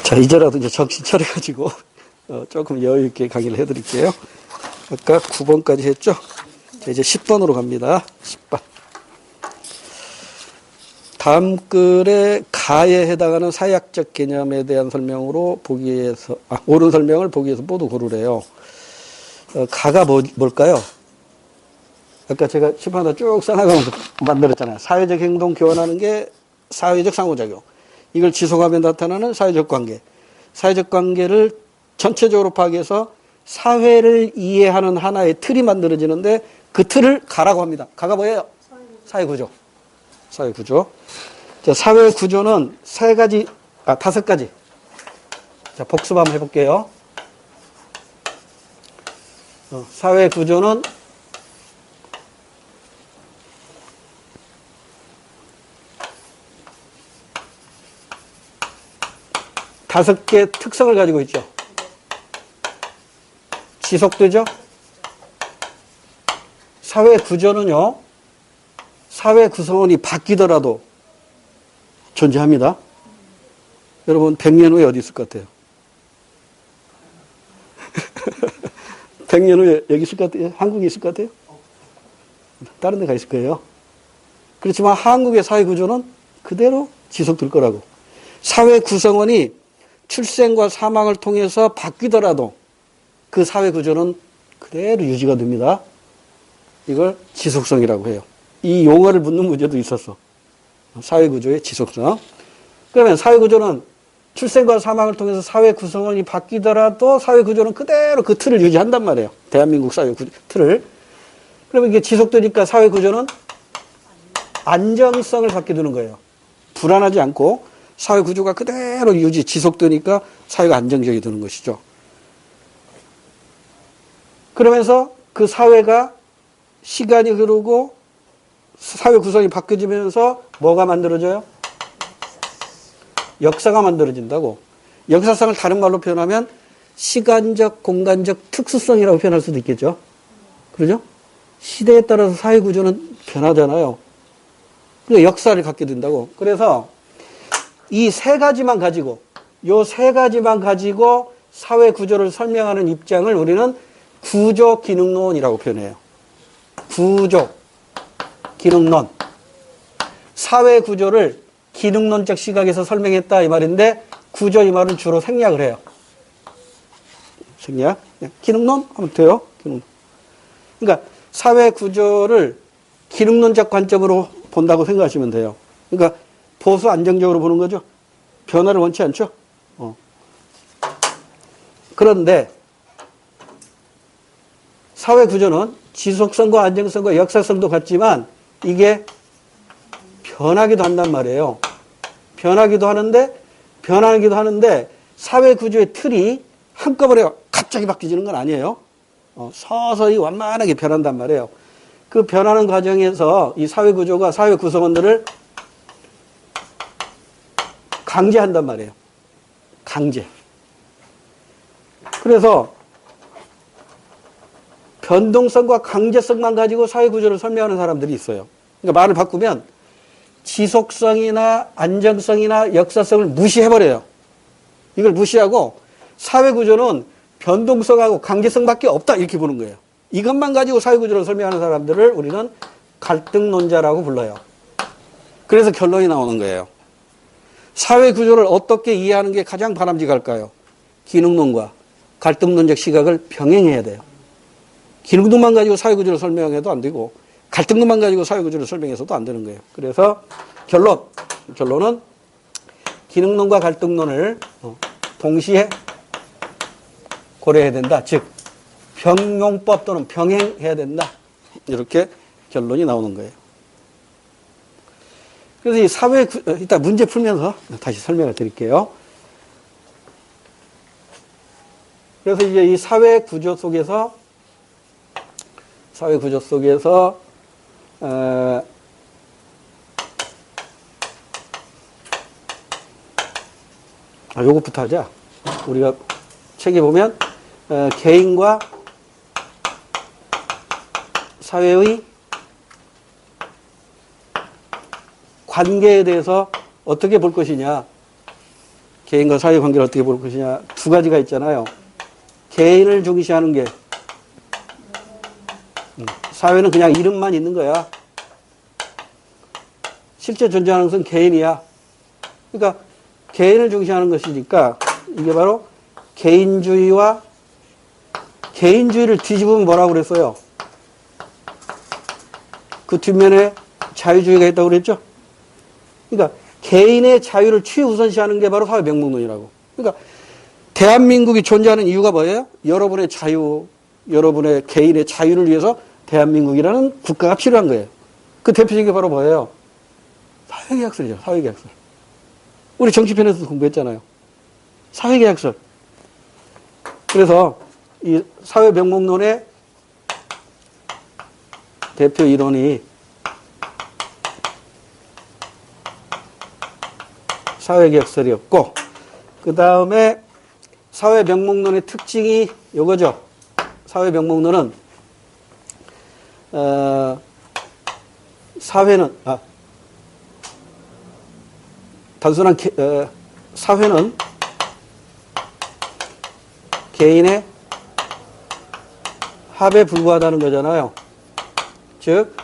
자, 이제라도 이제 정신 차려가지고, 조금 여유있게 강의를 해드릴게요. 아까 9번까지 했죠? 자, 이제 10번으로 갑니다. 10번. 다음 글의 가에 해당하는 사회학적 개념에 대한 설명으로 보기에서, 옳은 설명을 보기 위해서 모두 고르래요. 가가 뭘까요? 아까 제가 칠판에다 쭉 써나가면서 만들었잖아요. 사회적 행동 교환하는 게 사회적 상호작용. 이걸 지속하면 나타나는 사회적 관계. 사회적 관계를 전체적으로 파악해서 사회를 이해하는 하나의 틀이 만들어지는데 그 틀을 가라고 합니다. 가가 뭐예요? 사회구조. 사회구조. 자, 사회구조는 다섯 가지. 자, 복습 한번 해볼게요. 사회구조는 다섯 개의 특성을 가지고 있죠. 지속되죠? 사회 구조는요, 사회 구성원이 바뀌더라도 존재합니다. 여러분, 100년 후에 어디 있을 것 같아요? 100년 후에 여기 있을 것 같아요? 한국에 있을 것 같아요? 다른 데 가 있을 거예요. 그렇지만 한국의 사회 구조는 그대로 지속될 거라고. 사회 구성원이 출생과 사망을 통해서 바뀌더라도 그 사회 구조는 그대로 유지가 됩니다. 이걸 지속성이라고 해요. 이 용어를 묻는 문제도 있었어. 사회 구조의 지속성. 그러면 사회 구조는 출생과 사망을 통해서 사회 구성원이 바뀌더라도 사회 구조는 그대로 그 틀을 유지한단 말이에요. 대한민국 사회 구조 틀을. 그러면 이게 지속되니까 사회 구조는 안정성을 갖게 되는 거예요. 불안하지 않고 사회 구조가 그대로 지속되니까 사회가 안정적이 되는 것이죠. 그러면서 그 사회가 시간이 흐르고 사회 구성이 바뀌어지면서 뭐가 만들어져요? 역사가 만들어진다고. 역사성을 다른 말로 표현하면 시간적, 공간적 특수성이라고 표현할 수도 있겠죠. 그러죠? 시대에 따라서 사회 구조는 변하잖아요. 그래서 역사를 갖게 된다고. 그래서 이 세 가지만 가지고, 사회 구조를 설명하는 입장을 우리는 구조 기능론이라고 표현해요. 구조 기능론. 사회 구조를 기능론적 시각에서 설명했다 이 말인데, 구조 이 말은 주로 생략을 해요. 생략. 기능론 하면 돼요. 기능론. 그러니까 사회 구조를 기능론적 관점으로 본다고 생각하시면 돼요. 그러니까 보수 안정적으로 보는 거죠. 변화를 원치 않죠. 그런데 사회 구조는 지속성과 안정성과 역사성도 같지만 이게 변하기도 한단 말이에요. 변하기도 하는데 사회 구조의 틀이 한꺼번에 갑자기 바뀌지는 건 아니에요. 서서히 완만하게 변한단 말이에요. 그 변하는 과정에서 이 사회 구조가 사회 구성원들을 강제한단 말이에요. 강제. 그래서 변동성과 강제성만 가지고 사회 구조를 설명하는 사람들이 있어요. 그러니까 말을 바꾸면 지속성이나 안정성이나 역사성을 무시해버려요. 이걸 무시하고 사회 구조는 변동성하고 강제성밖에 없다 이렇게 보는 거예요. 이것만 가지고 사회 구조를 설명하는 사람들을 우리는 갈등론자라고 불러요. 그래서 결론이 나오는 거예요. 사회 구조를 어떻게 이해하는 게 가장 바람직할까요? 기능론과 갈등론적 시각을 병행해야 돼요. 기능론만 가지고 사회 구조를 설명해도 안 되고 갈등론만 가지고 사회 구조를 설명해서도 안 되는 거예요. 그래서 결론은 기능론과 갈등론을 동시에 고려해야 된다. 즉 병용법 또는 병행해야 된다. 이렇게 결론이 나오는 거예요. 그래서 이 일단 문제 풀면서 다시 설명을 드릴게요. 그래서 이제 이 사회 구조 속에서 요것부터 하자. 우리가 책에 보면 개인과 사회의 관계에 대해서 어떻게 볼 것이냐. 개인과 사회 관계를 어떻게 볼 것이냐. 두 가지가 있잖아요. 개인을 중시하는 게, 사회는 그냥 이름만 있는 거야. 실제 존재하는 것은 개인이야. 그러니까 개인을 중시하는 것이니까 이게 바로 개인주의와 개인주의를 뒤집으면 뭐라고 그랬어요? 그 뒷면에 자유주의가 있다고 그랬죠? 그러니까 개인의 자유를 최우선시하는 게 바로 사회명목론이라고. 그러니까 대한민국이 존재하는 이유가 뭐예요? 여러분의 자유, 여러분의 개인의 자유를 위해서 대한민국이라는 국가가 필요한 거예요. 그 대표적인 게 바로 뭐예요? 사회계약서죠. 사회계약서. 우리 정치편에서도 공부했잖아요. 사회계약서. 그래서 이 사회명목론의 대표 이론이 사회계약설이었고, 그 다음에 사회명목론의 특징이 요거죠. 사회명목론은 사회는 단순한 사회는 개인의 합에 불과하다는 거잖아요. 즉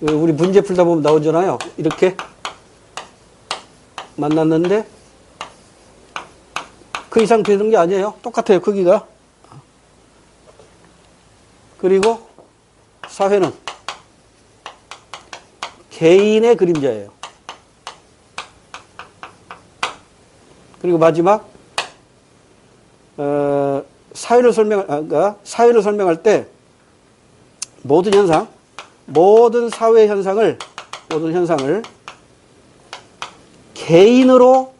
우리 문제 풀다 보면 나오잖아요. 이렇게 만났는데 그 이상 되는 게 아니에요. 똑같아요. 크기가. 그리고 사회는 개인의 그림자예요. 그리고 마지막 사회를 설명할 때 모든 현상, 모든 사회 현상을 개인으로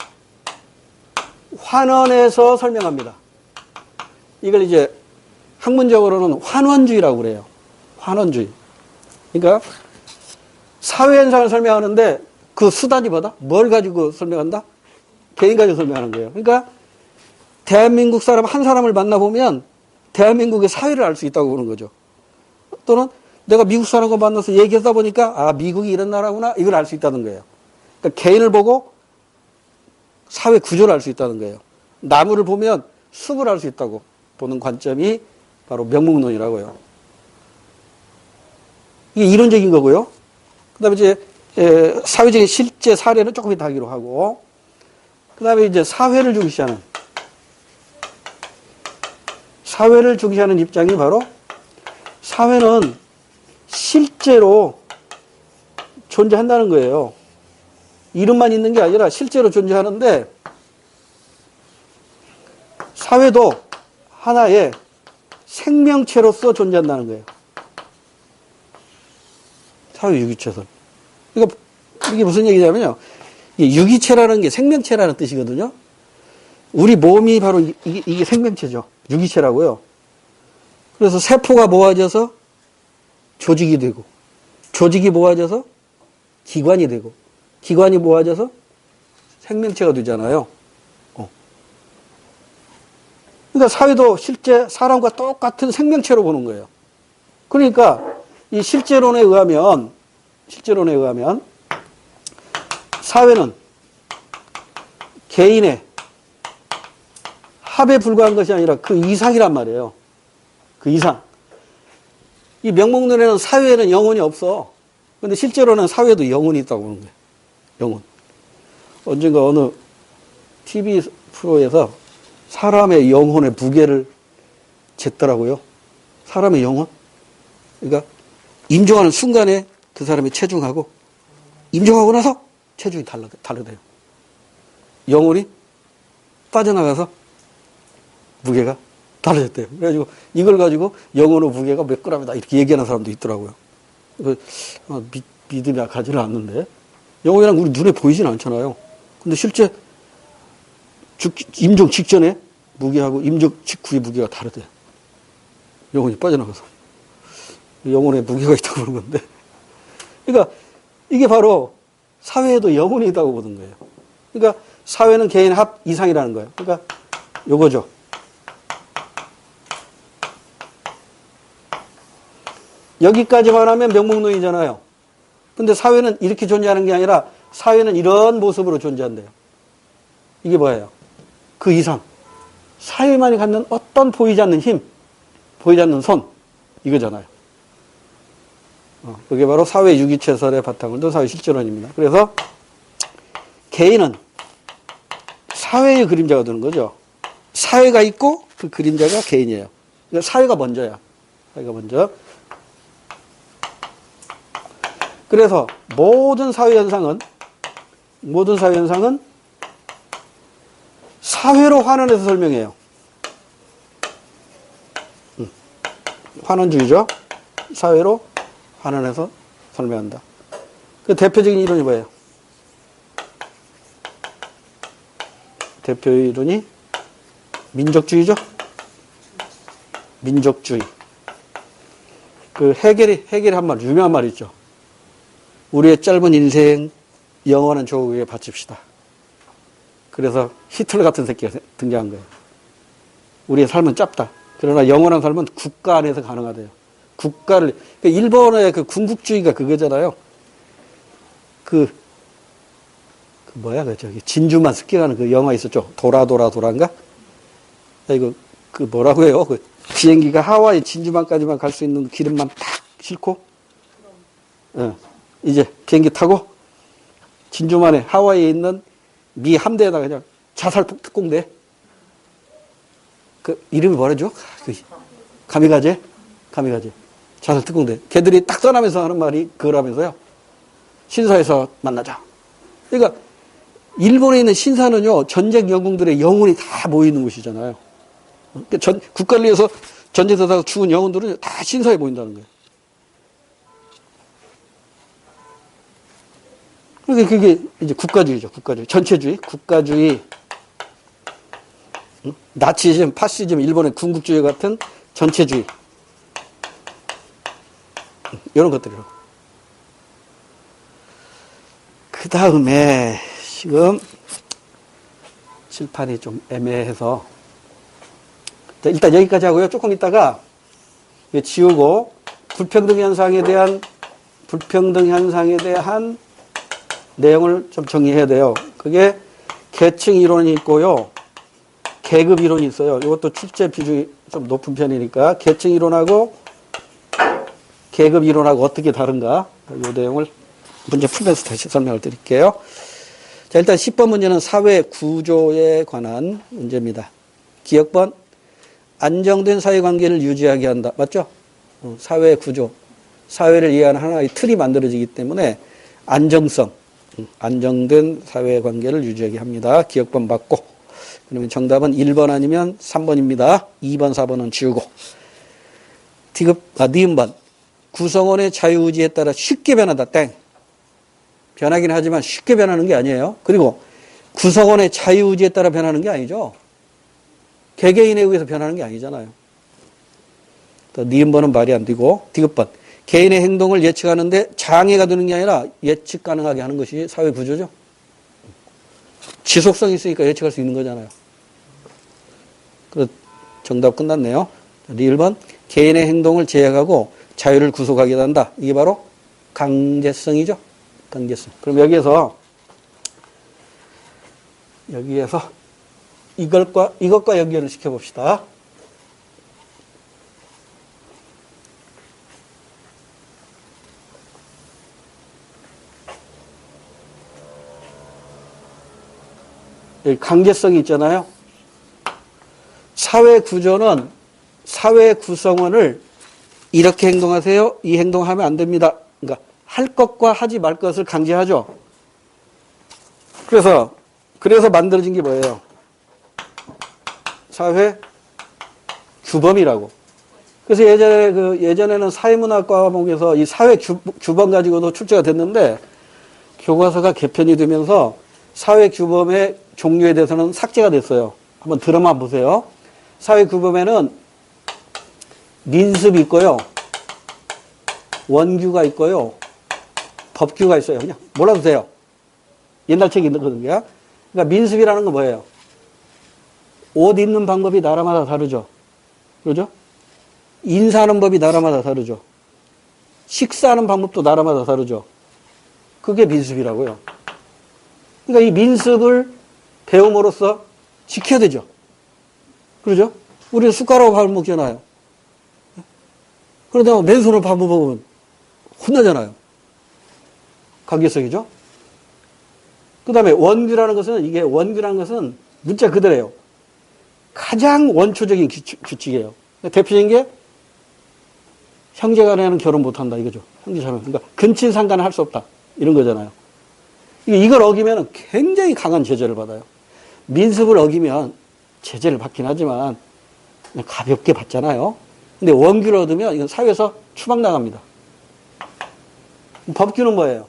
환원해서 설명합니다. 이걸 이제 학문적으로는 환원주의라고 그래요. 환원주의. 그러니까 사회 현상을 설명하는데 그 수단이 뭐다? 뭘 가지고 설명한다? 개인 가지고 설명하는 거예요. 그러니까 대한민국 사람 한 사람을 만나보면 대한민국의 사회를 알 수 있다고 보는 거죠. 또는 내가 미국 사람과 만나서 얘기하다 보니까 미국이 이런 나라구나 이걸 알 수 있다는 거예요. 그러니까 개인을 보고 사회 구조를 알 수 있다는 거예요. 나무를 보면 숲을 알 수 있다고 보는 관점이 바로 명목론이라고요. 이게 이론적인 거고요. 그 다음에 이제 사회적인 실제 사례는 조금 이따 하기로 하고, 그 다음에 이제 사회를 중시하는 입장이 바로 사회는 실제로 존재한다는 거예요. 이름만 있는 게 아니라 실제로 존재하는데 사회도 하나의 생명체로서 존재한다는 거예요. 사회 유기체설. 그러니까 이게 무슨 얘기냐면요. 유기체라는 게 생명체라는 뜻이거든요. 우리 몸이 바로 이게 생명체죠. 유기체라고요. 그래서 세포가 모아져서 조직이 되고, 조직이 모아져서 기관이 되고, 기관이 모아져서 생명체가 되잖아요. 그러니까 사회도 실제 사람과 똑같은 생명체로 보는 거예요. 그러니까 이 실제론에 의하면 사회는 개인의 합에 불과한 것이 아니라 그 이상이란 말이에요. 그 이상. 이 명목론에는 사회에는 영혼이 없어. 근데 실제로는 사회에도 영혼이 있다고 보는 거예요. 영혼. 언젠가 어느 TV 프로에서 사람의 영혼의 무게를 쟀더라고요. 사람의 영혼. 그러니까 임종하는 순간에 그 사람의 체중하고 임종하고 나서 체중이 다르대요. 영혼이 빠져나가서 무게가 달라졌대요. 그래가지고 이걸 가지고 영혼의 무게가 몇 그램이다 이렇게 얘기하는 사람도 있더라고요. 믿음이 가지를 않는데 영혼이랑 우리 눈에 보이진 않잖아요. 근데 실제 임종 직전에 무게하고 임종 직후의 무게가 다르대요. 영혼이 빠져나가서 영혼에 무게가 있다고 그러는 건데, 그러니까 이게 바로 사회에도 영혼이 있다고 보는 거예요. 그러니까 사회는 개인 합 이상이라는 거예요. 그러니까 요거죠. 여기까지만 하면 명목론이잖아요. 근데 사회는 이렇게 존재하는 게 아니라 사회는 이런 모습으로 존재한대요. 이게 뭐예요? 그 이상 사회만이 갖는 어떤 보이지 않는 힘, 보이지 않는 손, 이거잖아요. 그게 바로 사회 유기체설의 바탕을 둔 사회실존론입니다. 그래서 개인은 사회의 그림자가 되는 거죠. 사회가 있고 그 그림자가 개인이에요. 그러니까 사회가 먼저야. 사회가 먼저. 그래서 모든 사회현상은 사회로 환원해서 설명해요. 환원주의죠. 사회로 환원해서 설명한다. 그 대표적인 이론이 뭐예요? 대표 이론이 민족주의죠. 민족주의. 그 해겔이 한 말, 유명한 말이 있죠. 우리의 짧은 인생 영원한 조국에 바칩시다. 그래서 히틀러 같은 새끼가 등장한 거예요. 우리의 삶은 짧다. 그러나 영원한 삶은 국가 안에서 가능하대요. 국가를, 그러니까 일본의 그 군국주의가 그거잖아요. 저기, 진주만 습격하는 그 영화 있었죠. 도라인가? 이거, 뭐라고 해요? 그 비행기가 하와이 진주만까지만 갈 수 있는 기름만 딱 싣고, 이제 비행기 타고, 진주만에 하와이에 있는 미 함대에다가 그냥 자살 특공대. 그, 이름이 뭐라죠? 가미가제? 자살 특공대. 걔들이 딱 떠나면서 하는 말이 그거라면서요. 신사에서 만나자. 그러니까, 일본에 있는 신사는요, 전쟁 영웅들의 영혼이 다 모이는 곳이잖아요. 국가를 위해서 전쟁에서 죽은 영혼들은 다 신사에 모인다는 거예요. 그러니까 그게 이제 국가주의죠, 전체주의, 국가주의. 나치즘, 파시즘, 일본의 군국주의 같은 전체주의. 이런 것들이요. 그 다음에, 지금 칠판이 좀 애매해서 일단 여기까지 하고요. 조금 있다가 지우고 불평등 현상에 대한 내용을 좀 정리해야 돼요. 그게 계층 이론이 있고요. 계급 이론이 있어요. 이것도 출제 비중이 좀 높은 편이니까 계층 이론하고 계급 이론하고 어떻게 다른가 이 내용을 문제 풀면서 다시 설명을 드릴게요. 자, 일단 10번 문제는 사회 구조에 관한 문제입니다. 기억번, 안정된 사회관계를 유지하게 한다. 맞죠? 사회 구조, 사회를 이해하는 하나의 틀이 만들어지기 때문에 안정된 사회관계를 유지하게 합니다. 기억번 맞고. 그러면 정답은 1번 아니면 3번입니다. 2번, 4번은 지우고. 니은번, 구성원의 자유의지에 따라 쉽게 변한다. 땡. 변하긴 하지만 쉽게 변하는 게 아니에요. 그리고 구성원의 자유의지에 따라 변하는 게 아니죠. 개개인에 의해서 변하는 게 아니잖아요. 니은번은 말이 안 되고, 디귿번. 개인의 행동을 예측하는데 장애가 되는 게 아니라 예측 가능하게 하는 것이 사회 구조죠. 지속성이 있으니까 예측할 수 있는 거잖아요. 정답 끝났네요. 리을번, 개인의 행동을 제약하고 자유를 구속하게 한다. 이게 바로 강제성이죠. 강제성. 그럼 여기에서 이것과 연결을 시켜봅시다. 여기 강제성이 있잖아요. 사회 구조는 사회 구성원을 이렇게 행동하세요. 이 행동하면 안 됩니다. 그러니까 할 것과 하지 말 것을 강제하죠. 그래서 만들어진 게 뭐예요? 사회 규범이라고. 그래서 예전에는 사회문학 과목에서 이 사회 규범 가지고도 출제가 됐는데 교과서가 개편이 되면서 사회 규범의 종류에 대해서는 삭제가 됐어요. 한번 들어만 보세요. 사회 규범에는 민습이 있고요. 원규가 있고요. 법규가 있어요. 그냥 몰라도 돼요. 옛날 책이 있거든요. 그러니까 민습이라는 건 뭐예요? 옷 입는 방법이 나라마다 다르죠. 그러죠? 인사하는 법이 나라마다 다르죠. 식사하는 방법도 나라마다 다르죠. 그게 민습이라고요. 그러니까 이 민습을 배움으로써 지켜야 되죠. 그러죠? 우리는 숟가락으로 밥을 먹잖아요. 그러다가 맨손으로 밥 먹으면 혼나잖아요. 관계성이죠. 그 다음에 원규라는 것은 문자 그대로예요. 가장 원초적인 규칙이에요. 대표적인 게 형제간에는 결혼 못한다 이거죠. 형제자매. 그러니까 근친상간을 할 수 없다 이런 거잖아요. 이걸 어기면 굉장히 강한 제재를 받아요. 민습을 어기면 제재를 받긴 하지만 그냥 가볍게 받잖아요. 근데 원규를 얻으면 이건 사회에서 추방당합니다. 법규는 뭐예요?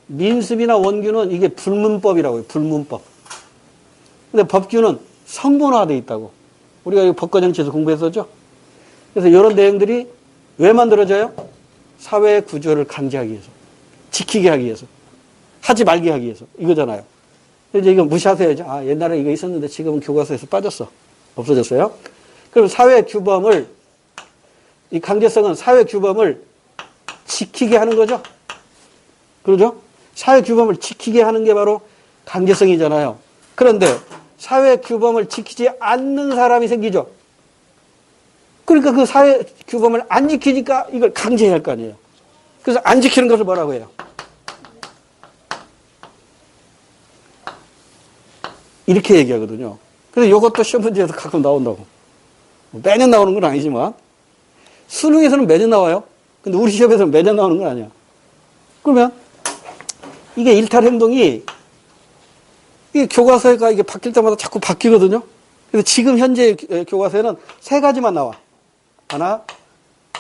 민습이나 원규는 이게 불문법이라고 해요. 불문법. 근데 법규는 성문화되어 있다고. 우리가 이 법과정치에서 공부했었죠? 그래서 이런 내용들이 왜 만들어져요? 사회 구조를 강제하기 위해서. 지키게 하기 위해서. 하지 말게 하기 위해서. 이거잖아요. 이제 이거 무시하셔야죠. 아, 옛날에 이거 있었는데 지금은 교과서에서 빠졌어. 없어졌어요. 그럼 사회 규범을, 이 강제성은 사회 규범을 지키게 하는 거죠. 그러죠? 사회 규범을 지키게 하는 게 바로 강제성이잖아요. 그런데 사회 규범을 지키지 않는 사람이 생기죠. 그러니까 그 사회 규범을 안 지키니까 이걸 강제해야 할 거 아니에요. 그래서 안 지키는 것을 뭐라고 해요? 이렇게 얘기하거든요. 그래서 이것도 시험 문제에서 가끔 나온다고. 매년 나오는 건 아니지만 수능에서는 매년 나와요. 근데 우리 시험에서는 매년 나오는 건 아니야. 그러면 이게 일탈 행동이 이게 교과서가 이게 바뀔 때마다 자꾸 바뀌거든요. 그래서 지금 현재 교과서에는 세 가지만 나와. 하나,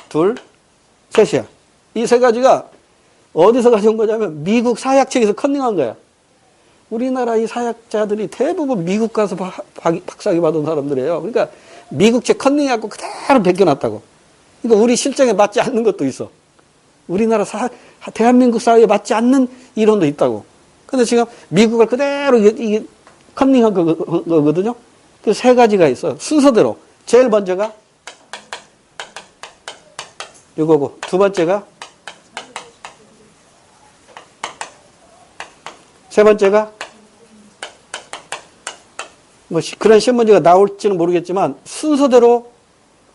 둘, 셋이야. 이 세 가지가 어디서 가져온 거냐면 미국 사회학책에서 컨닝한 거야. 우리나라 이 사회학자들이 대부분 미국 가서 박사학위 받은 사람들이에요. 그러니까 미국 책 컨닝해갖고 그대로 베껴놨다고. 그러니까 우리 실정에 맞지 않는 것도 있어. 우리나라 대한민국 사회에 맞지 않는 이론도 있다고. 근데 지금 미국을 그대로 이게 컨닝한 거거든요. 그 세 가지가 있어. 순서대로. 제일 먼저가 이거고, 두 번째가, 세 번째가, 뭐 그런 시험 문제가 나올지는 모르겠지만 순서대로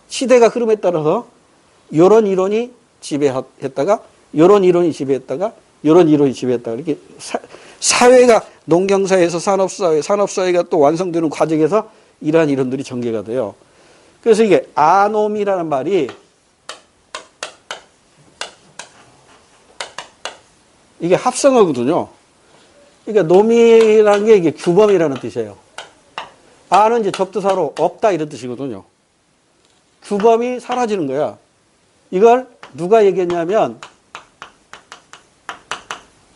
시대가 흐름에 따라서 요런 이론이 지배했다가 요런 이론이 지배했다가 요런 이론이 지배했다가 이렇게 사회가 농경사회에서 산업사회, 산업사회가 또 완성되는 과정에서 이러한 이론들이 전개가 돼요. 그래서 이게 아놈이라는 말이 이게 합성어거든요. 그러니까 놈이라는 게 이게 규범이라는 뜻이에요. 아는 이제 접두사로 없다 이런 뜻이거든요. 규범이 사라지는 거야. 이걸 누가 얘기했냐면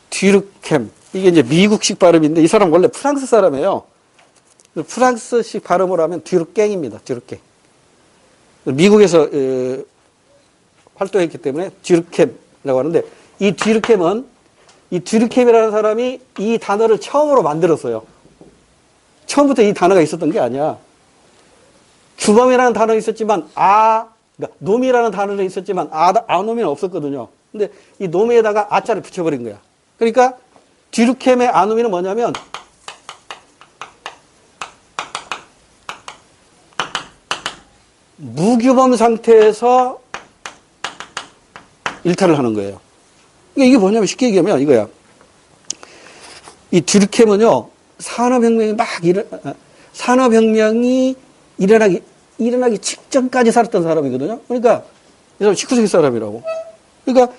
뒤르켐. 이게 이제 미국식 발음인데 이 사람 원래 프랑스 사람이에요. 프랑스식 발음을 하면 뒤르깽입니다. 뒤르깽. 미국에서 활동했기 때문에 뒤르켐이라고 하는데 이 뒤르켐이라는 사람이 이 단어를 처음으로 만들었어요. 처음부터 이 단어가 있었던 게 아니야. 규범이라는 단어가 있었지만 그러니까 놈이라는 단어는 있었지만 아놈이는 없었거든요. 근데 이 놈에다가 아자를 붙여버린 거야. 그러니까 뒤르켐의 아놈이는 뭐냐면 무규범 상태에서 일탈을 하는 거예요. 이게 뭐냐면 쉽게 얘기하면 이거야. 이 뒤르켐은요, 산업혁명이 일어나기 직전까지 살았던 사람이거든요. 그러니까, 이 사람 19세기 사람이라고. 그러니까,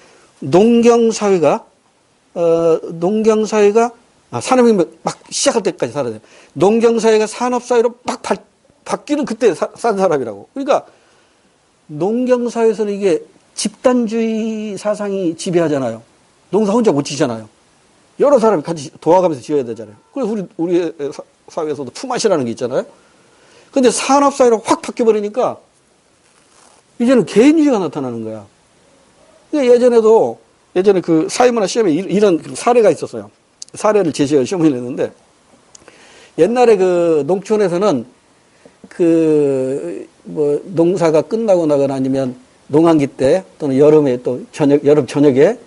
산업혁명 막 시작할 때까지 살아야 돼요. 농경사회가 산업사회로 막 바뀌는 그때 산 사람이라고. 그러니까, 농경사회에서는 이게 집단주의 사상이 지배하잖아요. 농사 혼자 못 지잖아요. 여러 사람이 같이 도와가면서 지어야 되잖아요. 그래서 우리 사회에서도 품앗이라는 게 있잖아요. 근데 산업사회로 확 바뀌어버리니까 이제는 개인주의가 나타나는 거야. 예전에 그 사회문화 시험에 이런 사례가 있었어요. 사례를 제시해서 시험을 냈는데 옛날에 그 농촌에서는 농사가 끝나고 나거나 아니면 농한기 때 또는 여름에 또 여름 저녁에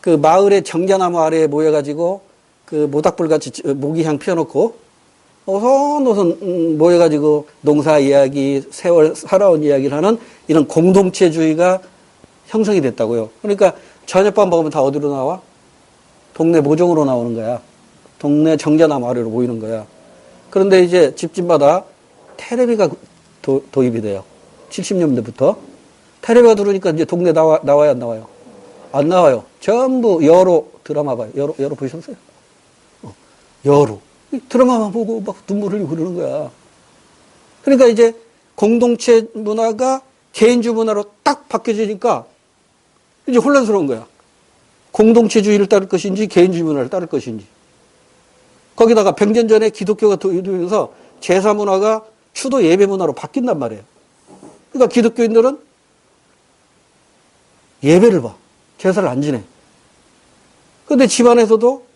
그 마을의 정자나무 아래에 모여가지고 그 모닥불 같이 모기향 피워놓고 오손오손 모여가지고 농사 이야기, 세월 살아온 이야기를 하는 이런 공동체주의가 형성이 됐다고요. 그러니까 저녁밥 먹으면 다 어디로 나와? 동네 모종으로 나오는 거야. 동네 정자나 마루로 모이는 거야. 그런데 이제 집집마다 테레비가 도입이 돼요. 70년대부터. 테레비가 들어오니까 이제 동네 나와요, 안 나와요? 안 나와요. 전부 여로 드라마 봐요. 여로 보셨어요? 여로. 드라마만 보고 막 눈물 흘리고 그러는 거야. 그러니까 이제 공동체 문화가 개인주의 문화로 딱 바뀌어지니까 이제 혼란스러운 거야. 공동체주의를 따를 것인지 개인주의 문화를 따를 것인지. 거기다가 100년 전에 기독교가 도입되면서 제사 문화가 추도 예배 문화로 바뀐단 말이에요. 그러니까 기독교인들은 예배를 봐. 제사를 안 지내. 그런데 집안에서도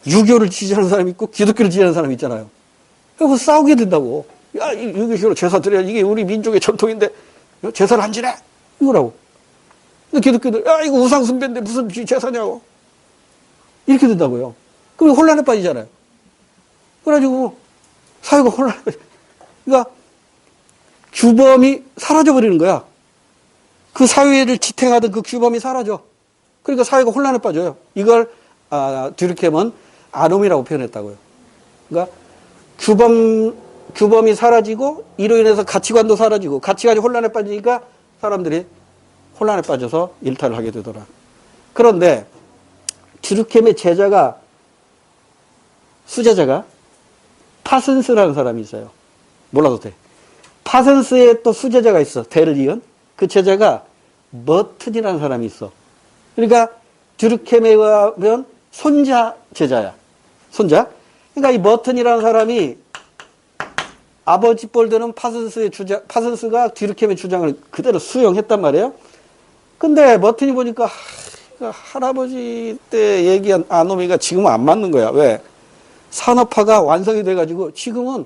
유교를 지지하는 사람이 있고 기독교를 지지하는 사람이 있잖아요. 그래서 싸우게 된다고. 야, 유교식으로 제사 드려야 이게 우리 민족의 전통인데 제사를 안 지내? 이거라고. 근데 기독교들, 야, 이거 우상숭배인데 무슨 제사냐고. 이렇게 된다고요. 그럼 혼란에 빠지잖아요. 그래가지고 사회가 혼란에 빠져. 그러니까 규범이 사라져버리는 거야. 그 사회를 지탱하던 그 규범이 사라져. 그러니까 사회가 혼란에 빠져요. 이걸 듀르켐은 아노미라고 표현했다고요. 그러니까 규범이 사라지고 이로 인해서 가치관도 사라지고 가치관이 혼란에 빠지니까 사람들이 혼란에 빠져서 일탈을 하게 되더라. 그런데 듀르켐의 수제자가 파슨스라는 사람이 있어요. 몰라도 돼. 파슨스의 또 수제자가 있어. 대를 이은. 그 제자가 머튼이라는 사람이 있어. 그러니까 듀르켐에 의하면 손자 제자야. 손자. 그러니까 이 머튼이라는 사람이 아버지 뻘되는 파슨스가 듀르켐의 주장을 그대로 수용했단 말이에요. 근데 머튼이 보니까 할아버지 때 얘기한 아노미가 지금은 안 맞는 거야. 왜? 산업화가 완성이 돼가지고 지금은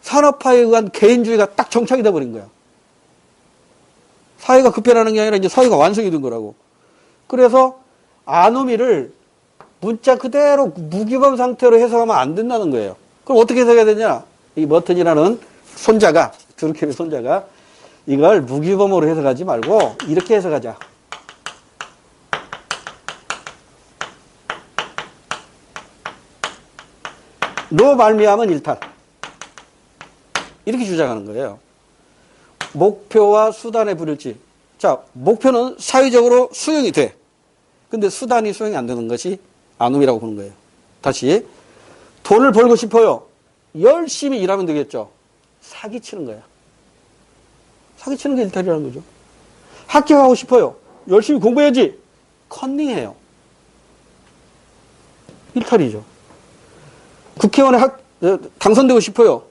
산업화에 의한 개인주의가 딱 정착이 돼버린 거야. 사회가 급변하는 게 아니라 이제 사회가 완성이 된 거라고. 그래서 아노미를 문자 그대로 무규범 상태로 해석하면 안 된다는 거예요. 그럼 어떻게 해석해야 되냐? 이 머튼이라는 손자가, 듀르켐의 손자가 이걸 무규범으로 해석하지 말고 이렇게 해석하자. 로 말미암은 일탈. 이렇게 주장하는 거예요. 목표와 수단의 불일치. 자, 목표는 사회적으로 수용이 돼. 근데 수단이 수용이 안 되는 것이 아놈이라고 보는 거예요. 다시. 돈을 벌고 싶어요. 열심히 일하면 되겠죠. 사기치는 거야. 사기치는 게 일탈이라는 거죠. 합격하고 싶어요. 열심히 공부해야지. 컨닝해요. 일탈이죠. 국회의원에 당선되고 싶어요.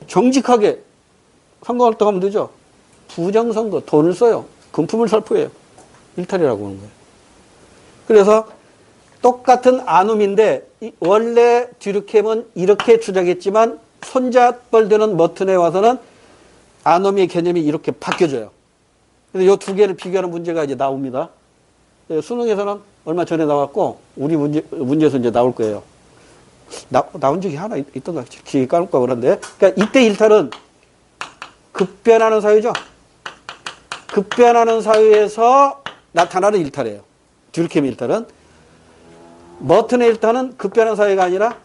정직하게 선거활동하면 되죠. 부정선거, 돈을 써요. 금품을 살포해요. 일탈이라고 하는 거예요. 그래서 똑같은 아눔인데 원래 듀르켐은 이렇게 주장했지만 손자뻘 되는 머튼에 와서는 아노미의 개념이 이렇게 바뀌어져요. 그래서 이 두 개를 비교하는 문제가 이제 나옵니다. 수능에서는 얼마 전에 나왔고 우리 문제에서 이제 나올 거예요. 나온 적이 하나 있던가 기억이 까놓을까 그런데. 그러니까 이때 일탈은 급변하는 사회죠. 급변하는 사회에서 나타나는 일탈이에요. 듀르켐의 일탈은. 머튼의 일탈은 급변하는 사회가 아니라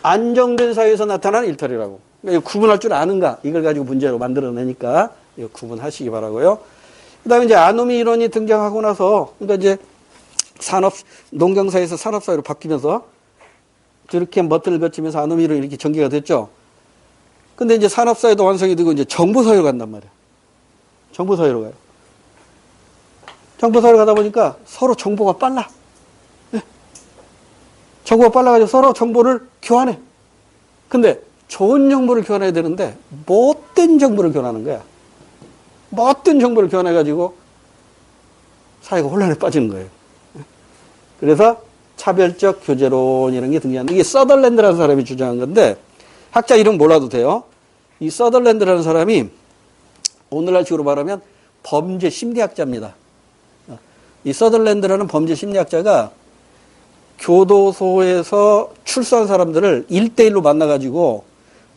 안정된 사회에서 나타나는 일탈이라고. 그러니까 구분할 줄 아는가? 이걸 가지고 문제로 만들어내니까 이거 구분하시기 바라고요. 그 다음에 이제 아노미 이론이 등장하고 나서, 그러니까 이제 농경사회에서 산업사회로 바뀌면서 듀르켐 머튼을 거치면서 아노미 이론이 이렇게 전개가 됐죠. 근데 이제 산업사회도 완성이 되고 이제 정보사회로 간단 말이에요. 정보사회로 가요. 정보사회로 가다 보니까 서로 정보가 빨라. 네. 정보가 빨라가지고 서로 정보를 교환해. 근데 좋은 정보를 교환해야 되는데 못된 정보를 교환하는 거야. 못된 정보를 교환해가지고 사회가 혼란에 빠지는 거예요. 그래서 차별적 교제론이라는 게 등장하는데 이게 서덜랜드라는 사람이 주장한 건데 학자 이름 몰라도 돼요. 이 서덜랜드라는 사람이 오늘날 식으로 말하면 범죄 심리학자입니다. 이 서덜랜드라는 범죄 심리학자가 교도소에서 출소한 사람들을 1대1로 만나가지고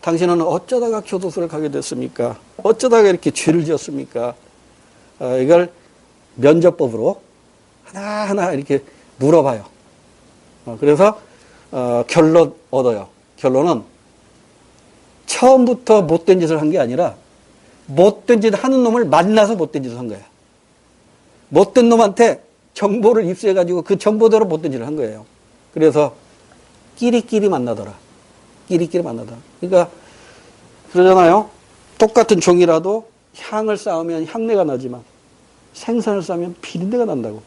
당신은 어쩌다가 교도소를 가게 됐습니까? 어쩌다가 이렇게 죄를 지었습니까? 이걸 면접법으로 하나하나 이렇게 물어봐요. 그래서 결론 얻어요. 결론은 처음부터 못된 짓을 한 게 아니라 못된 짓을 하는 놈을 만나서 못된 짓을 한 거예요. 못된 놈한테 정보를 입수해가지고 그 정보대로 못된 짓을 한 거예요. 그래서 끼리끼리 만나더라. 끼리끼리 만나더라. 그러니까 그러잖아요. 똑같은 종이라도 향을 쌓으면 향내가 나지만 생선을 쌓으면 비린내가 난다고.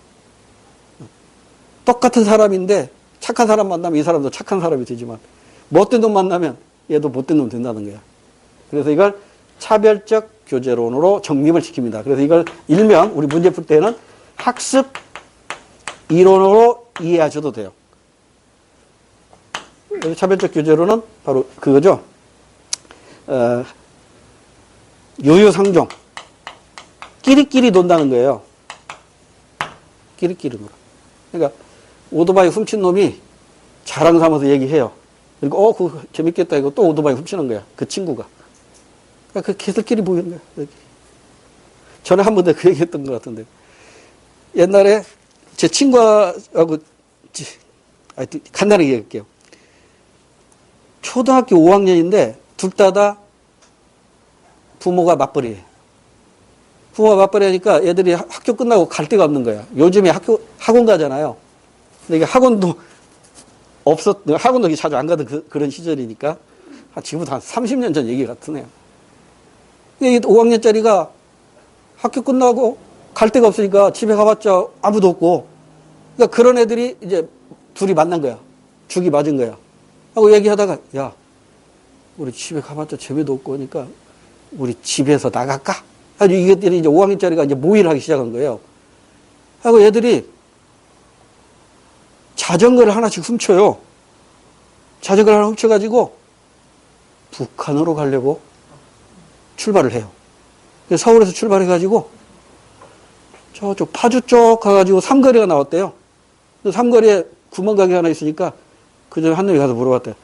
똑같은 사람인데 착한 사람 만나면 이 사람도 착한 사람이 되지만 못된 놈 만나면 얘도 못된 놈 된다는 거야. 그래서 이걸 차별적 교제론으로 정립을 시킵니다. 그래서 이걸 일명 우리 문제 풀 때는 학습 이론으로 이해하셔도 돼요. 차별적 교제론은 바로 그거죠. 유유상종. 끼리끼리 논다는 거예요. 끼리끼리 놀아. 그러니까 오토바이 훔친 놈이 자랑 삼아서 얘기해요. 그리고 그거 재밌겠다 이거 또 오토바이 훔치는 거야. 그 친구가. 그러니까 그 개들끼리 모이는 거야. 여기. 전에 한 번 내가 그 얘기했던 것 같은데. 옛날에 제 친구하고 간단하게 얘기할게요. 초등학교 5학년인데 둘 다 부모가 맞벌이에요. 부모가 맞벌이 하니까 애들이 학교 끝나고 갈 데가 없는 거야. 요즘에 학원 가잖아요. 근데 이게 학원도 학원도 자주 안 가던 그런 시절이니까 지금부터 한 30년 전 얘기 같으네요. 5학년짜리가 학교 끝나고 갈 데가 없으니까 집에 가봤자 아무도 없고, 그러니까 그런 애들이 이제 둘이 만난 거야. 죽이 맞은 거야. 하고 얘기하다가, 야, 우리 집에 가봤자 재미도 없고 하니까 우리 집에서 나갈까? 아주 이것들이 이제 5학년짜리가 이제 모의를 하기 시작한 거예요. 하고 애들이 자전거를 하나씩 훔쳐요. 자전거를 하나 훔쳐가지고 북한으로 가려고 출발을 해요. 서울에서 출발해가지고 저쪽 파주 쪽 가가지고 삼거리가 나왔대요. 삼거리에 구멍가게 하나 있으니까 그 전에 한 놈이 가서 물어봤대요.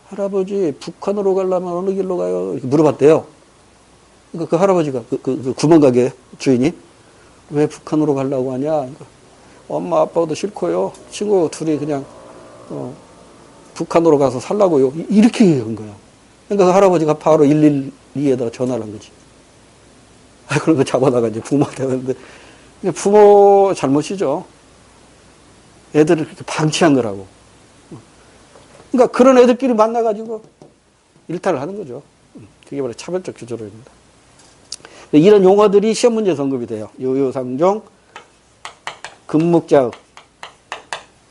할아버지, 북한으로 가려면 어느 길로 가요? 이렇게 물어봤대요. 그러니까 그 할아버지가, 그 구멍가게 주인이, 왜 북한으로 가려고 하냐? 그러니까 엄마, 아빠도 싫고요. 친구 둘이 그냥, 북한으로 가서 살라고요. 이렇게 얘기한 거야. 그러니까 그 할아버지가 바로 112에다가 전화를 한 거지. 그런 거 잡아다가 이제 부모한테 하는데, 부모 잘못이죠. 애들을 그렇게 방치한 거라고. 그러니까 그런 애들끼리 만나가지고 일탈을 하는 거죠. 그게 바로 차별적 교제론입니다. 이런 용어들이 시험 문제에서 언급이 돼요. 유유상종, 금묵자의.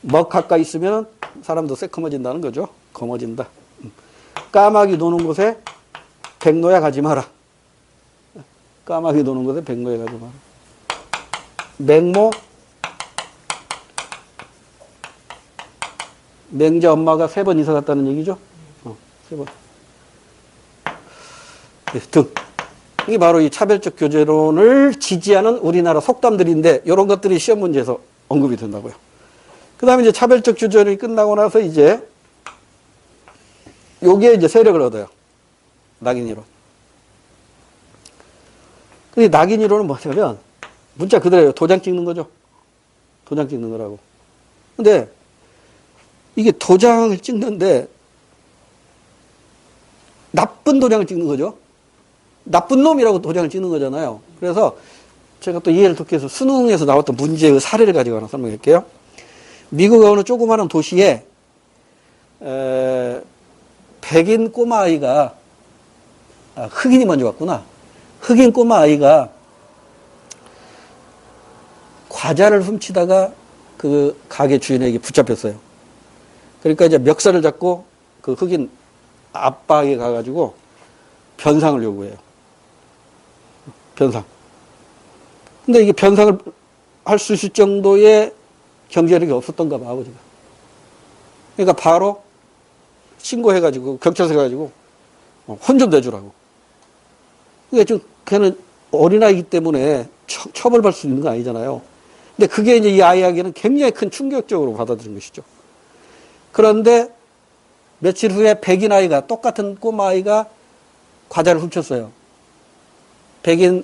먹 가까이 있으면 사람도 새커머진다는 거죠. 검어진다. 까마귀 노는 곳에 백로야 가지 마라. 까마귀 노는 곳에 백로야 가지 마라. 맹모, 맹자 엄마가 3번 이사 갔다는 얘기죠. 3번. 네, 등. 이게 바로 이 차별적 교제론을 지지하는 우리나라 속담들인데, 이런 것들이 시험 문제에서 언급이 된다고요. 그 다음에 이제 차별적 교제론이 끝나고 나서 이제, 여기에 이제 세력을 얻어요. 낙인이론. 근데 낙인이론은 뭐냐면, 문자 그대로예요. 도장 찍는 거죠. 도장 찍는 거라고. 근데, 이게 도장을 찍는데, 나쁜 도장을 찍는 거죠. 나쁜 놈이라고 도장을 찍는 거잖아요. 그래서 제가 또 이해를 돕기 위해서 수능에서 나왔던 문제의 사례를 가지고 하나 설명할게요. 미국의 어느 조그마한 도시에 백인 꼬마아이가, 흑인이 먼저 왔구나. 흑인 꼬마아이가 과자를 훔치다가 그 가게 주인에게 붙잡혔어요. 그러니까 이제 멱살을 잡고 그 흑인 아빠에게 가가지고 변상을 요구해요. 변상. 근데 이게 변상을 할 수 있을 정도의 경제력이 없었던가 봐, 아버지가. 그러니까 바로 신고해가지고, 경찰서 가가지고, 혼 좀 내주라고. 그러니까 좀, 걔는 어린아이기 때문에 처벌받을 수 있는 거 아니잖아요. 근데 그게 이제 이 아이에게는 굉장히 큰 충격적으로 받아들인 것이죠. 그런데 며칠 후에 백인 아이가, 똑같은 꼬마 아이가 과자를 훔쳤어요. 백인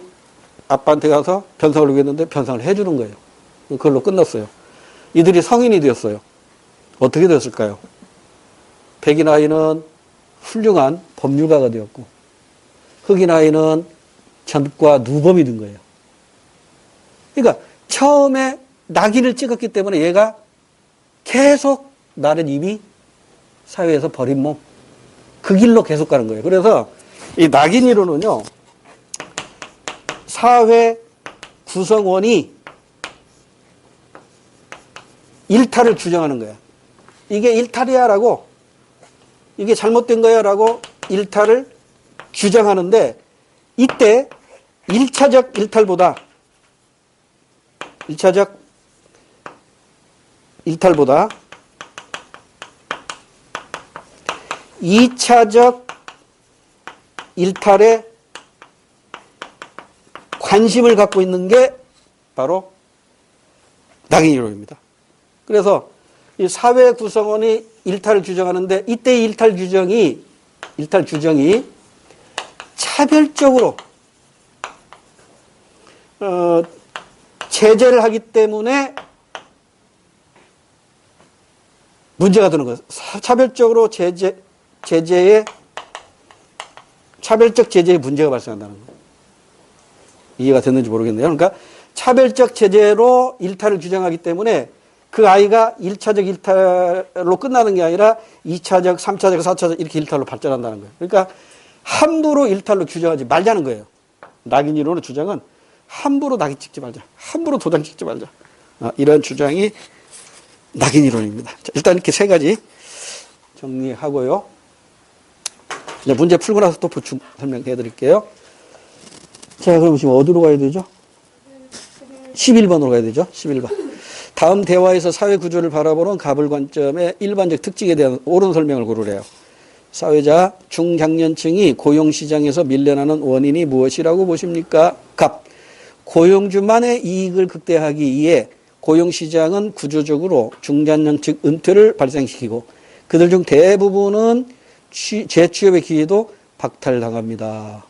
아빠한테 가서 변상을 요구했는데 변상을 해주는 거예요. 그걸로 끝났어요. 이들이 성인이 되었어요. 어떻게 되었을까요? 백인 아이는 훌륭한 법률가가 되었고, 흑인 아이는 전과 누범이 된 거예요. 그러니까 처음에 낙인을 찍었기 때문에 얘가 계속 나는 이미 사회에서 버린 몸, 그 길로 계속 가는 거예요. 그래서 이 낙인 이론은요, 사회 구성원이 일탈을 규정하는 거야. 이게 일탈이야라고, 이게 잘못된 거야라고 일탈을 규정하는데, 이때 1차적 일탈보다 2차적 일탈에 관심을 갖고 있는 게 바로 낙인 이론입니다. 그래서 이 사회 구성원이 일탈을 규정하는데, 이때 일탈 규정이 차별적으로 제재를 하기 때문에 문제가 되는 거예요. 차별적 제재에 문제가 발생한다는 거예요. 이해가 됐는지 모르겠네요. 그러니까 차별적 제재로 일탈을 규정하기 때문에 그 아이가 1차적 일탈로 끝나는 게 아니라 2차적, 3차적, 4차적 이렇게 일탈로 발전한다는 거예요. 그러니까 함부로 일탈로 규정하지 말자는 거예요. 낙인 이론의 주장은 함부로 낙인 찍지 말자. 함부로 도장 찍지 말자. 이런 주장이 낙인 이론입니다. 자, 일단 이렇게 세 가지 정리하고요. 이제 문제 풀고 나서 또 보충 설명해 드릴게요. 자, 그럼 지금 어디로 가야 되죠? 11번으로 가야 되죠? 11번. 다음 대화에서 사회 구조를 바라보는 가불 관점의 일반적 특징에 대한 옳은 설명을 고르래요. 사회자 중장년층이 고용시장에서 밀려나는 원인이 무엇이라고 보십니까? 갑. 고용주만의 이익을 극대화하기 위해 고용시장은 구조적으로 중장년층 은퇴를 발생시키고 그들 중 대부분은 재취업의 기회도 박탈당합니다.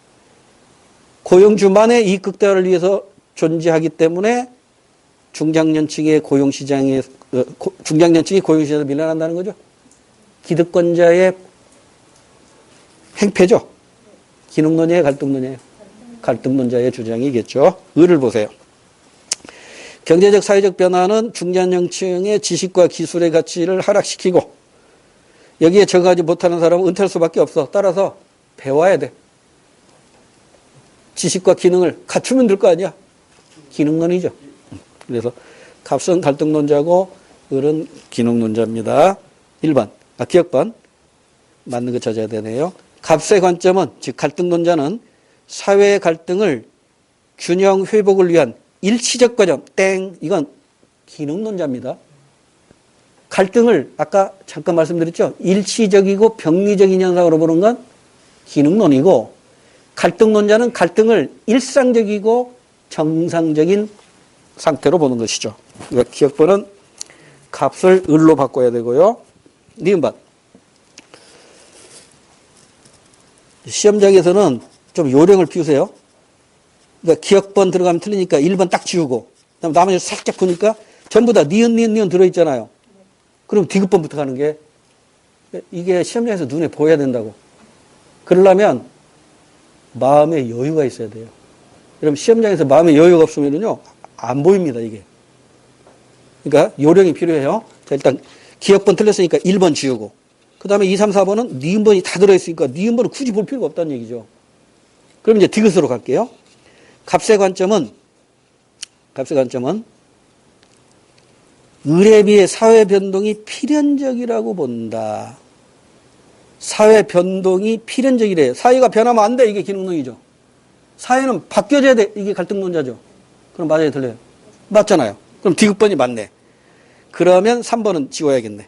고용주만의 이익 극대화를 위해서 존재하기 때문에 중장년층이 고용시장에서 밀려난다는 거죠. 기득권자의 행패죠. 기능론이에요, 갈등론이에요? 갈등론자의 주장이겠죠. 의를 보세요. 경제적, 사회적 변화는 중장년층의 지식과 기술의 가치를 하락시키고 여기에 적응하지 못하는 사람은 은퇴할 수밖에 없어. 따라서 배워야 돼. 지식과 기능을 갖추면 될 거 아니야. 기능론이죠. 그래서 값은 갈등론자고 을은 기능론자입니다. 1번, 기억번 맞는 거 찾아야 되네요. 값의 관점은, 즉 갈등론자는 사회의 갈등을 균형 회복을 위한 일시적 과정, 땡, 이건 기능론자입니다. 갈등을 아까 잠깐 말씀드렸죠. 일시적이고 병리적인 현상으로 보는 건 기능론이고, 갈등론자는 갈등을 일상적이고 정상적인 상태로 보는 것이죠. 그러니까 기억번은 값을 을로 바꿔야 되고요. 니은번. 시험장에서는 좀 요령을 피우세요. 그러니까 기억번 들어가면 틀리니까 1번 딱 지우고, 그다음 나머지 살짝 보니까 전부 다 니은 들어있잖아요. 그럼 디귿번부터 가는 게, 이게 시험장에서 눈에 보여야 된다고. 그러려면 마음에 여유가 있어야 돼요. 여러분, 시험장에서 마음에 여유가 없으면요, 안 보입니다, 이게. 그러니까 요령이 필요해요. 자, 일단 기억번 틀렸으니까 1번 지우고, 그 다음에 2, 3, 4번은 니은번이 다 들어있으니까 니은번은 굳이 볼 필요가 없다는 얘기죠. 그럼 이제 디귿으로 갈게요. 값의 관점은 을에 비해 사회 변동이 필연적이라고 본다. 사회 변동이 필연적이래요. 사회가 변하면 안 돼. 이게 기능론이죠. 사회는 바뀌어져야 돼. 이게 갈등론자죠. 그럼 맞아요, 틀려요? 맞잖아요. 그럼 디귿번이 맞네. 그러면 3번은 지워야겠네.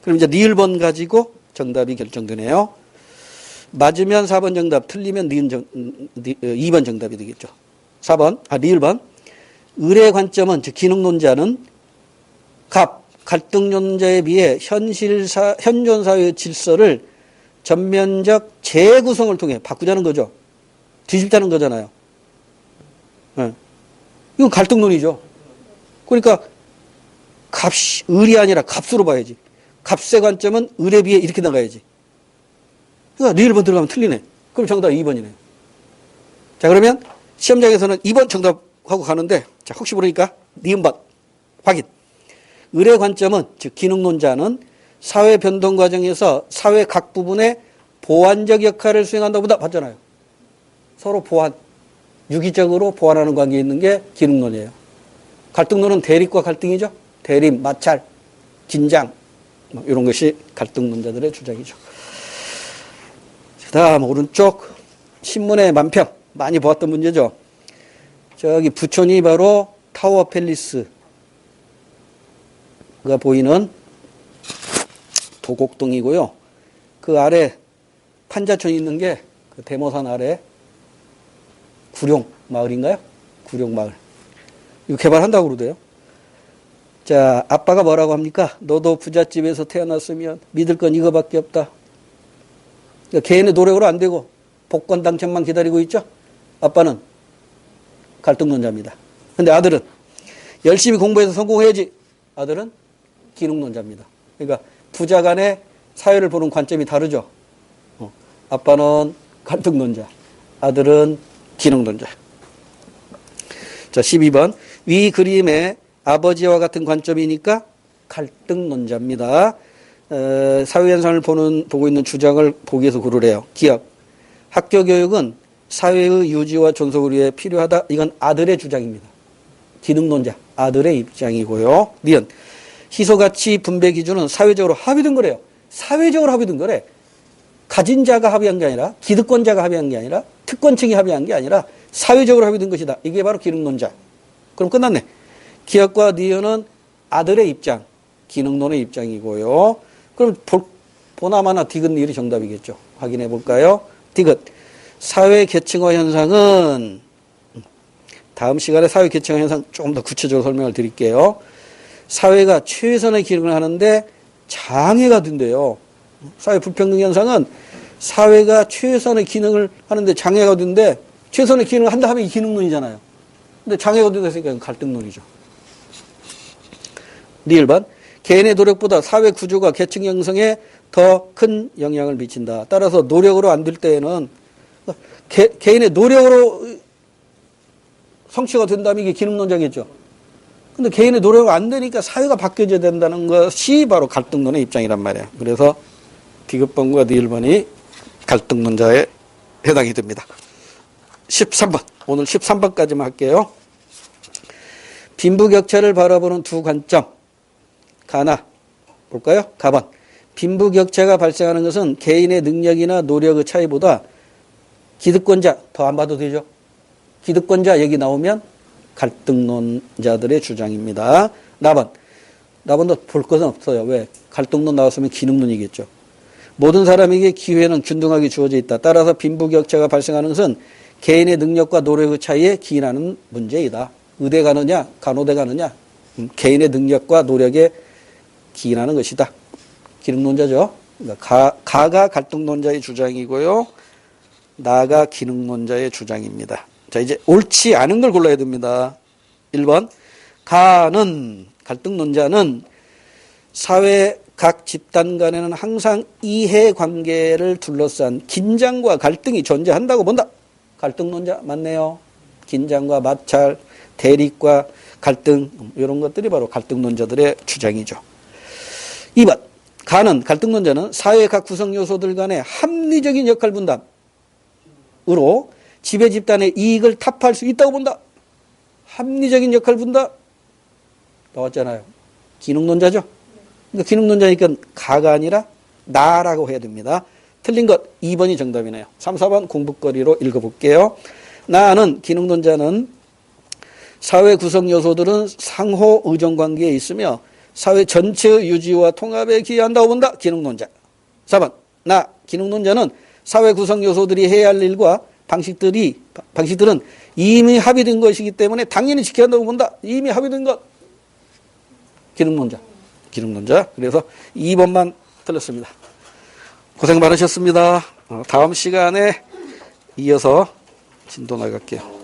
그럼 이제 니을번 가지고 정답이 결정되네요. 맞으면 4번 정답, 틀리면 2번 정답이 되겠죠. 4번, 니을번. 을의 관점은, 즉 기능론자는 갈등론자에 비해 현존 사회의 질서를 전면적 재구성을 통해 바꾸자는 거죠. 뒤집자는 거잖아요. 네. 이건 갈등론이죠. 그러니까 값이 을이 아니라 값으로 봐야지. 값의 관점은 을에 비해 이렇게 나가야지. 그러니까 네 1번 들어가면 틀리네. 그럼 정답 2번이네요. 자, 그러면 시험장에서는 2번 정답하고 가는데, 자, 혹시 모르니까 니은 번 확인. 을의 관점은, 즉 기능론자는 사회 변동 과정에서 사회 각 부분의 보완적 역할을 수행한다고 보다 봤잖아요. 서로 보완, 유기적으로 보완하는 관계에 있는 게 기능론이에요. 갈등론은 대립과 갈등이죠. 대립, 마찰, 긴장, 뭐 이런 것이 갈등론자들의 주장이죠. 그 다음 오른쪽 신문의 만평 많이 보았던 문제죠. 저기 부촌이 바로 타워 팰리스가 보이는 도곡동이고요. 그 아래 판자촌이 있는 게 그 대모산 아래 구룡 마을인가요? 구룡 마을. 이거 개발한다고 그러대요. 자, 아빠가 뭐라고 합니까? 너도 부잣집에서 태어났으면 믿을 건 이거밖에 없다. 그러니까 개인의 노력으로 안 되고 복권 당첨만 기다리고 있죠. 아빠는 갈등론자입니다. 근데 아들은 열심히 공부해서 성공해야지. 아들은 기능론자입니다. 그러니까 부자 간의 사회를 보는 관점이 다르죠. 아빠는 갈등론자, 아들은 기능론자. 자, 12번. 위 그림의 아버지와 같은 관점이니까 갈등론자입니다. 사회현상을 보고 있는 주장을 보기에서 고르래요. 기억. 학교 교육은 사회의 유지와 존속을 위해 필요하다. 이건 아들의 주장입니다. 기능론자, 아들의 입장이고요. 니은. 희소가치 분배 기준은 사회적으로 합의된 거래요. 사회적으로 합의된 거래. 가진 자가 합의한 게 아니라, 기득권자가 합의한 게 아니라, 특권층이 합의한 게 아니라 사회적으로 합의된 것이다. 이게 바로 기능론자. 그럼 끝났네. 기억과 니은은 아들의 입장, 기능론의 입장이고요. 그럼 보나마나 디귿 니을이 정답이겠죠. 확인해 볼까요? 디귿. 사회 계층화 현상은 다음 시간에 사회 계층화 현상 조금 더 구체적으로 설명을 드릴게요. 사회가 최선의 기능을 하는데 장애가 된대요. 사회 불평등 현상은 사회가 최선의 기능을 하는데 장애가 된데 최선의 기능을 한다 하면 이 기능론이잖아요. 근데 장애가 된다니까 갈등론이죠. 니 1번. 개인의 노력보다 사회 구조가 계층 형성에 더 큰 영향을 미친다. 따라서 노력으로 안 될 때에는 개인의 노력으로 성취가 된다면 이게 기능론자겠죠. 근데 개인의 노력으로 안 되니까 사회가 바뀌어져야 된다는 것이 바로 갈등론의 입장이란 말이에요. 그래서 디귿번과 니을번이 갈등론자에 해당이 됩니다. 13번. 오늘 13번까지만 할게요. 빈부격차를 바라보는 두 관점. 가나 볼까요? 가번. 빈부격차가 발생하는 것은 개인의 능력이나 노력의 차이보다 기득권자, 더 안 봐도 되죠? 기득권자 얘기 나오면 갈등론자들의 주장입니다. 나번. 나번도 볼 것은 없어요. 왜? 갈등론 나왔으면 기능론이겠죠. 모든 사람에게 기회는 균등하게 주어져 있다. 따라서 빈부격차가 발생하는 것은 개인의 능력과 노력의 차이에 기인하는 문제이다. 의대 가느냐, 간호대 가느냐, 개인의 능력과 노력에 기인하는 것이다. 기능론자죠. 그러니까 가가 갈등론자의 주장이고요. 나가 기능론자의 주장입니다. 자, 이제 옳지 않은 걸 골라야 됩니다. 1번. 가는, 갈등론자는 사회 각 집단 간에는 항상 이해관계를 둘러싼 긴장과 갈등이 존재한다고 본다. 갈등론자 맞네요. 긴장과 마찰, 대립과 갈등 이런 것들이 바로 갈등론자들의 주장이죠. 2번. 가는, 갈등론자는 사회 각 구성 요소들 간의 합리적인 역할 분담으로 지배 집단의 이익을 타파할 수 있다고 본다. 합리적인 역할 분담 나왔잖아요. 기능론자죠. 그러니까 기능론자니까 가가 아니라 나라고 해야 됩니다. 틀린 것 2번이 정답이네요. 3, 4번 공부거리로 읽어볼게요. 나는, 기능론자는 사회 구성 요소들은 상호 의존 관계에 있으며 사회 전체의 유지와 통합에 기여한다고 본다. 기능론자. 4번. 나, 기능론자는 사회 구성 요소들이 해야 할 일과 방식들은 이미 합의된 것이기 때문에 당연히 지켜야 한다고 본다. 이미 합의된 것. 기능론자. 기능론자. 그래서 2번만 틀렸습니다. 고생 많으셨습니다. 다음 시간에 이어서 진도 나갈게요.